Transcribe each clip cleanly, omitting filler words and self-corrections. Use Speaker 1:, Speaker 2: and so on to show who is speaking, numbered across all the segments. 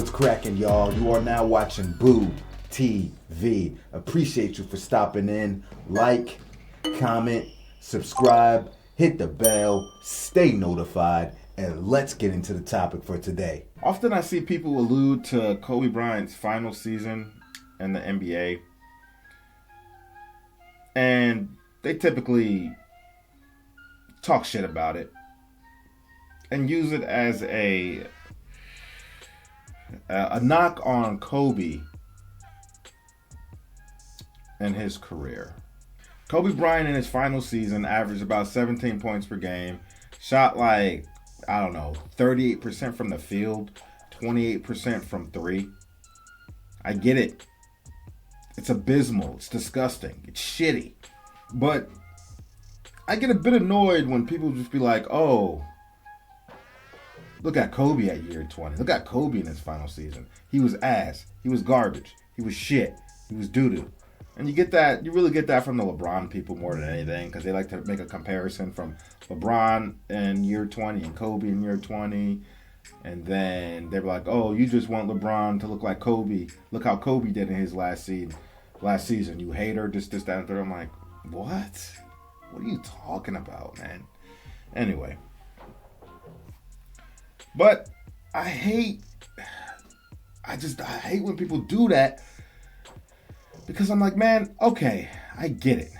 Speaker 1: What's cracking, y'all? You are now watching Boo TV. Appreciate you for stopping in. Like, comment, subscribe, hit the bell, stay notified, and let's get into the topic for today.
Speaker 2: Often I see people allude to Kobe Bryant's final season in the NBA, and they typically talk shit about it and use it as a knock on Kobe and his career. Kobe Bryant in his final season averaged about 17 points per game, shot 38% from the field, 28% from three. I get it. It's abysmal. It's disgusting. It's shitty. But I get a bit annoyed when people just be like, oh, look at Kobe at year 20. Look at Kobe in his final season. He was ass. He was garbage. He was shit. He was doo-doo. And you really get that from the LeBron people more than anything, because they like to make a comparison from LeBron in year 20 and Kobe in year 20. And then they're like, oh, you just want LeBron to look like Kobe. Look how Kobe did in his last season. You hater, this, that, and third. I'm like, what? What are you talking about, man? Anyway. But I hate when people do that, because I'm like, man, okay, I get it.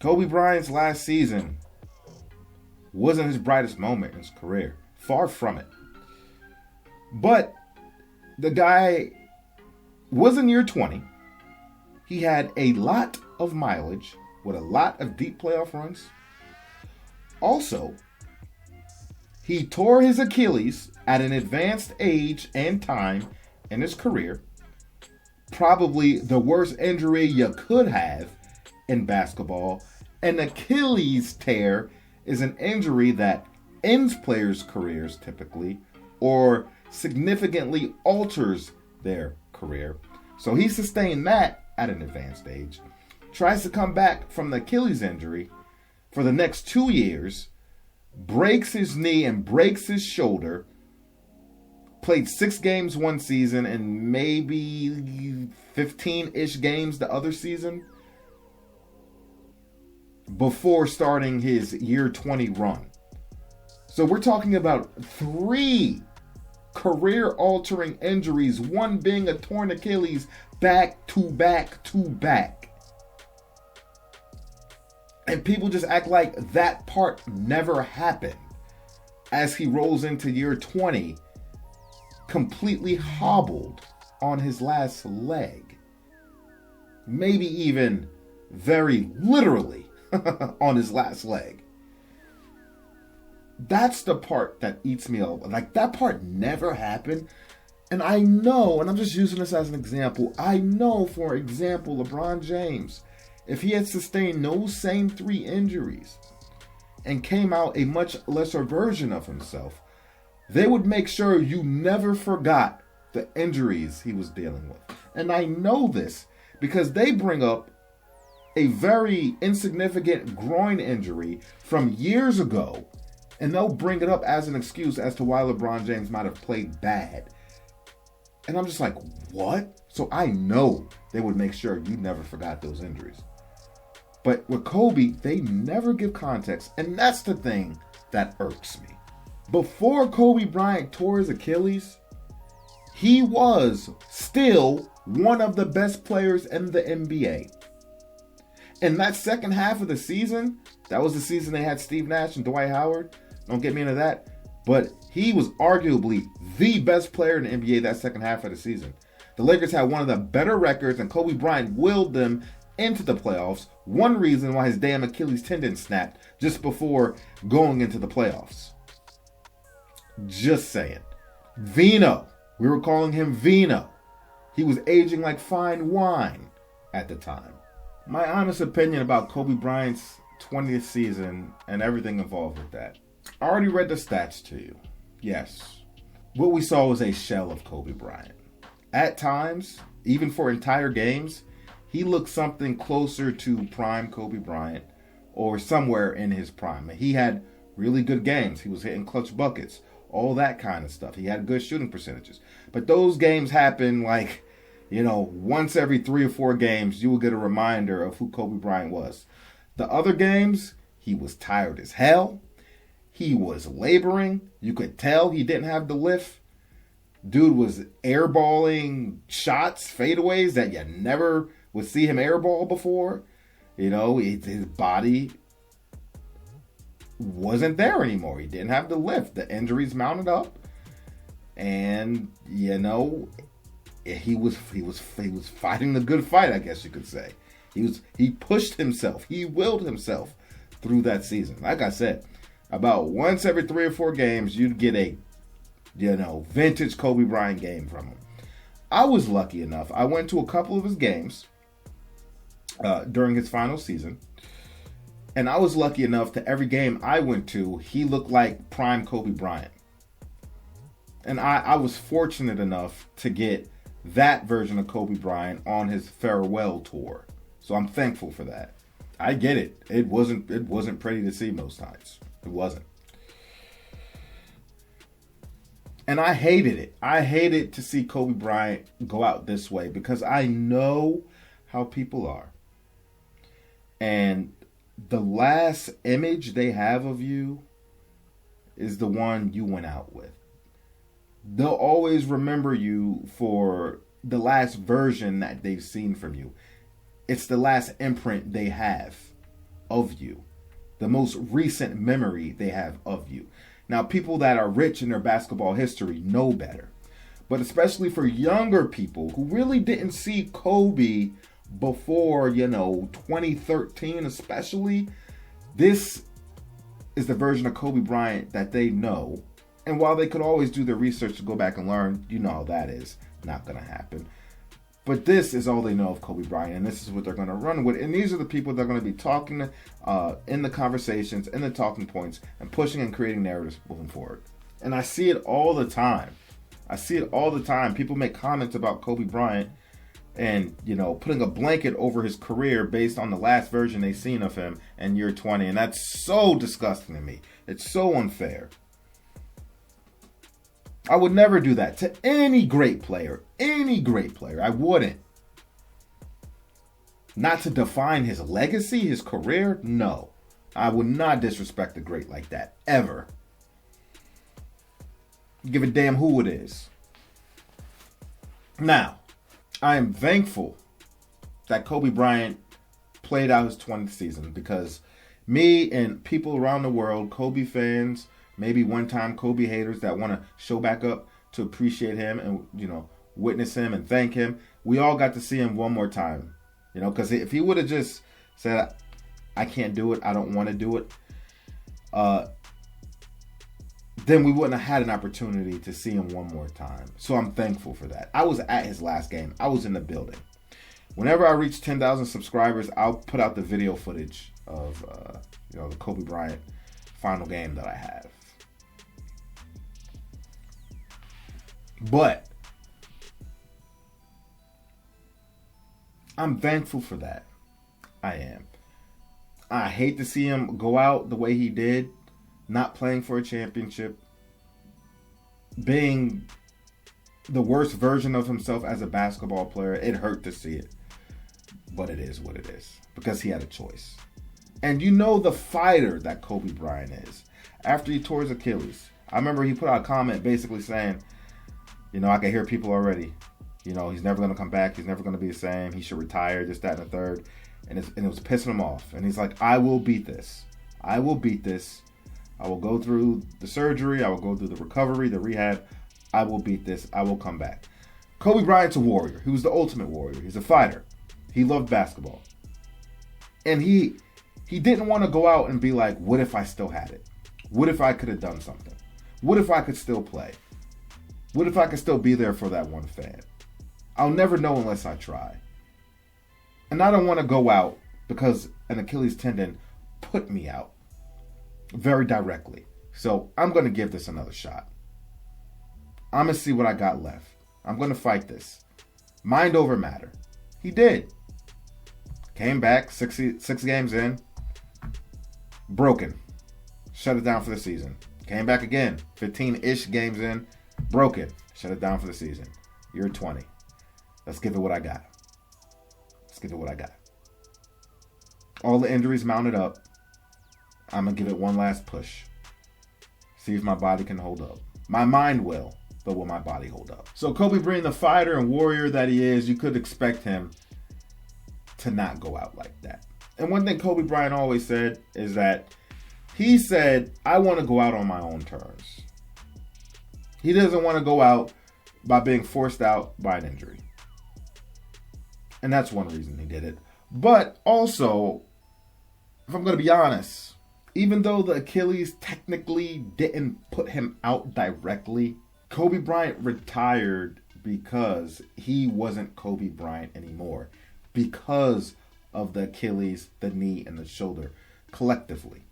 Speaker 2: Kobe Bryant's last season wasn't his brightest moment in his career. Far from it. But the guy was in year 20. He had a lot of mileage with a lot of deep playoff runs. Also, he tore his Achilles at an advanced age and time in his career. Probably the worst injury you could have in basketball. An Achilles tear is an injury that ends players' careers typically, or significantly alters their career. So he sustained that at an advanced age. Tries to come back from the Achilles injury for the next 2 years. Breaks his knee and breaks his shoulder. Played 6 games one season and maybe 15-ish games the other season before starting his year 20 run. So we're talking about 3 career-altering injuries, one being a torn Achilles, back to back to back. And people just act like that part never happened as he rolls into year 20, completely hobbled on his last leg. Maybe even very literally on his last leg. That's the part that eats me up. Like, that part never happened. And I know, and I'm just using this as an example, I know, for example, LeBron James, if he had sustained those same 3 injuries and came out a much lesser version of himself, they would make sure you never forgot the injuries he was dealing with. And I know this because they bring up a very insignificant groin injury from years ago, and they'll bring it up as an excuse as to why LeBron James might have played bad. And I'm just like, what? So I know they would make sure you never forgot those injuries. But with Kobe, they never give context, and that's the thing that irks me. Before Kobe Bryant tore his Achilles, he was still one of the best players in the NBA. In that second half of the season, that was the season they had Steve Nash and Dwight Howard. Don't get me into that. But he was arguably the best player in the NBA that second half of the season. The Lakers had one of the better records, and Kobe Bryant willed them into the playoffs. One reason why his damn Achilles tendon snapped just before going into the playoffs. Just saying. Vino. We were calling him Vino. He was aging like fine wine at the time. My honest opinion about Kobe Bryant's 20th season and everything involved with that. I already read the stats to you. Yes. What we saw was a shell of Kobe Bryant. At times, even for entire games, he looked something closer to prime Kobe Bryant, or somewhere in his prime. He had really good games. He was hitting clutch buckets. all that kind of stuff. He had good shooting percentages. But those games happen like, once every 3 or 4 games, you will get a reminder of who Kobe Bryant was. The other games, he was tired as hell. He was laboring. You could tell he didn't have the lift. Dude was airballing shots, fadeaways that you never would see him airball before. His body wasn't there anymore. He didn't have the lift. The injuries mounted up. And, he was fighting the good fight, I guess you could say. He pushed himself. He willed himself through that season. Like I said, about once every 3 or 4 games, you'd get a, vintage Kobe Bryant game from him. I was lucky enough. I went to a couple of his games during his final season. And I was lucky enough that every game I went to, he looked like prime Kobe Bryant. And I was fortunate enough to get that version of Kobe Bryant on his farewell tour. So I'm thankful for that. I get it. It wasn't pretty to see most nights. It wasn't. And I hated it. I hated to see Kobe Bryant go out this way because I know how people are. And the last image they have of you is the one you went out with. They'll always remember you for the last version that they've seen from you. It's the last imprint they have of you. The most recent memory they have of you. Now, people that are rich in their basketball history know better. But especially for younger people who really didn't see Kobe before, 2013 especially, this is the version of Kobe Bryant that they know. And while they could always do their research to go back and learn, how that is not going to happen. But this is all they know of Kobe Bryant, and this is what they're going to run with. And these are the people that are going to be talking in the conversations, in the talking points, and pushing and creating narratives moving forward. And I see it all the time. People make comments about Kobe Bryant and, putting a blanket over his career based on the last version they've seen of him in year 20. And that's so disgusting to me. It's so unfair. I would never do that to any great player. I wouldn't. Not to define his legacy, his career. No. I would not disrespect a great like that. Ever. Give a damn who it is. Now, I am thankful that Kobe Bryant played out his 20th season because me and people around the world, Kobe fans, maybe one-time Kobe haters that want to show back up to appreciate him and, witness him and thank him. We all got to see him one more time, because if he would have just said, I can't do it, I don't want to do it, then we wouldn't have had an opportunity to see him one more time. So I'm thankful for that. I was at his last game. I was in the building. Whenever I reach 10,000 subscribers, I'll put out the video footage of, the Kobe Bryant final game that I have. But I'm thankful for that. I am. I hate to see him go out the way he did, not playing for a championship, being the worst version of himself as a basketball player. It hurt to see it, but it is what it is because he had a choice. And the fighter that Kobe Bryant is. After he tore his Achilles, I remember he put out a comment basically saying, I can hear people already. He's never going to come back. He's never going to be the same. He should retire, this, that, and the third. And it was pissing him off. And he's like, I will beat this. I will beat this. I will go through the surgery. I will go through the recovery, the rehab. I will beat this. I will come back. Kobe Bryant's a warrior. He was the ultimate warrior. He's a fighter. He loved basketball. And he didn't want to go out and be like, what if I still had it? What if I could have done something? What if I could still play? What if I could still be there for that one fan? I'll never know unless I try. And I don't want to go out because an Achilles tendon put me out very directly. So I'm going to give this another shot. I'm going to see what I got left. I'm going to fight this. Mind over matter. He did. Came back 6 games in. Broken. Shut it down for the season. Came back again. 15-ish games in. Broke it. Shut it down for the season. You're 20. Let's give it what I got. All the injuries mounted up. I'm going to give it one last push. See if my body can hold up. My mind will, but will my body hold up? So Kobe Bryant, the fighter and warrior that he is, you could expect him to not go out like that. And one thing Kobe Bryant always said is that he said, I want to go out on my own terms. He doesn't want to go out by being forced out by an injury. And that's one reason he did it. But also, if I'm going to be honest, even though the Achilles technically didn't put him out directly, Kobe Bryant retired because he wasn't Kobe Bryant anymore. Because of the Achilles, the knee, and the shoulder collectively.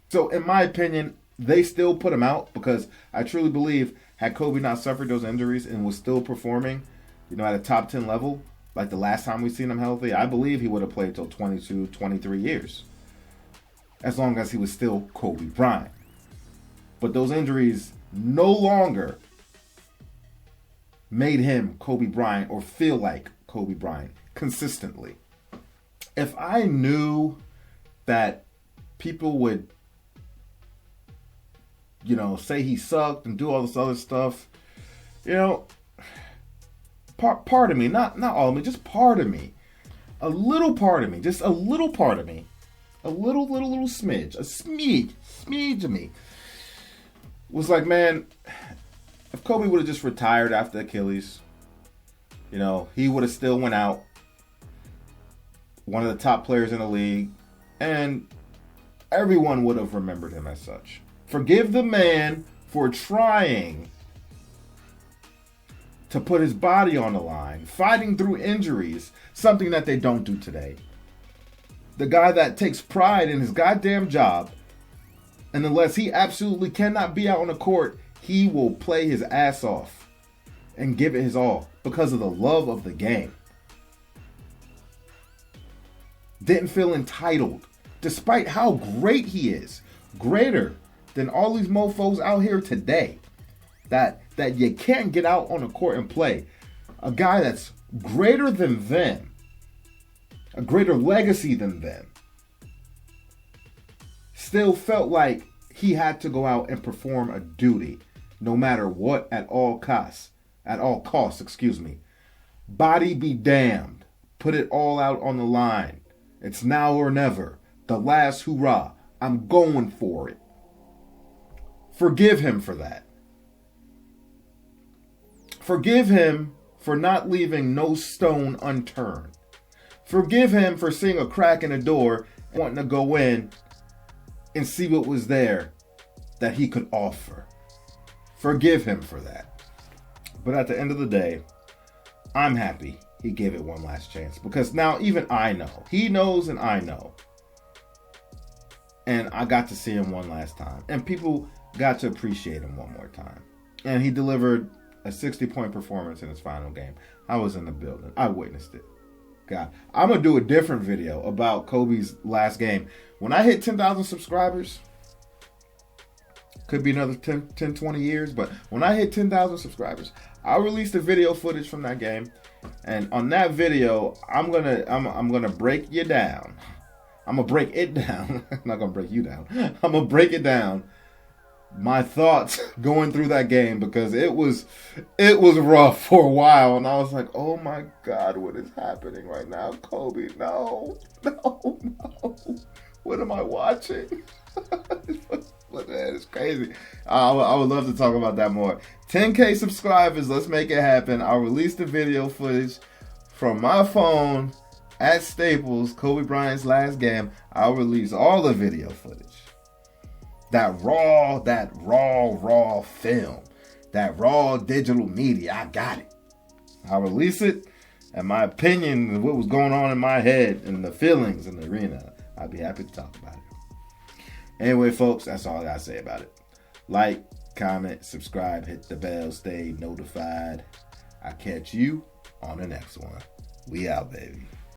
Speaker 2: So in my opinion, they still put him out because I truly believe had Kobe not suffered those injuries and was still performing, at a top 10 level, like the last time we seen him healthy, I believe he would have played till 22, 23 years. As long as he was still Kobe Bryant. But those injuries no longer made him Kobe Bryant or feel like Kobe Bryant consistently. If I knew that people would, say he sucked and do all this other stuff, part of me, not all of me, just part of me, a little part of me, just a little part of me, a little smidge, a smidge of me was like, man, if Kobe would have just retired after Achilles, he would have still went out, one of the top players in the league, and everyone would have remembered him as such. Forgive the man for trying to put his body on the line, fighting through injuries, something that they don't do today. The guy that takes pride in his goddamn job, and unless he absolutely cannot be out on the court, he will play his ass off and give it his all because of the love of the game. Didn't feel entitled, despite how great he is, greater than all these mofos out here today, that you can't get out on the court and play. A guy that's greater than them, a greater legacy than them, still felt like he had to go out and perform a duty, no matter what, at all costs, Body be damned. Put it all out on the line. It's now or never. The last hurrah. I'm going for it. Forgive him for that. Forgive him for not leaving no stone unturned. Forgive him for seeing a crack in the door and wanting to go in and see what was there that he could offer. Forgive him for that. But at the end of the day, I'm happy he gave it one last chance, because now even I know. He knows and I know. And I got to see him one last time. And people got to appreciate him one more time. And he delivered a 60-point performance in his final game. I was in the building. I witnessed it. God, I'm going to do a different video about Kobe's last game. When I hit 10,000 subscribers, could be another 10, 20 years, but when I hit 10,000 subscribers, I'll release the video footage from that game. And on that video, I'm gonna break you down. I'm gonna break it down. I'm not gonna break you down. I'm gonna break it down. My thoughts going through that game, because it was rough for a while, and I was like, oh my God, what is happening right now, Kobe? No. What am I watching? But man, it's crazy. I would love to talk about that more. 10K subscribers, let's make it happen. I'll release the video footage from my phone at Staples, Kobe Bryant's last game. I'll release all the video footage. That raw film, that raw digital media, I got it. I'll release it, and my opinion of what was going on in my head and the feelings in the arena, I'd be happy to talk about it. Anyway, folks, that's all I gotta say about it. Like, comment, subscribe, hit the bell, stay notified. I'll catch you on the next one. We out, baby.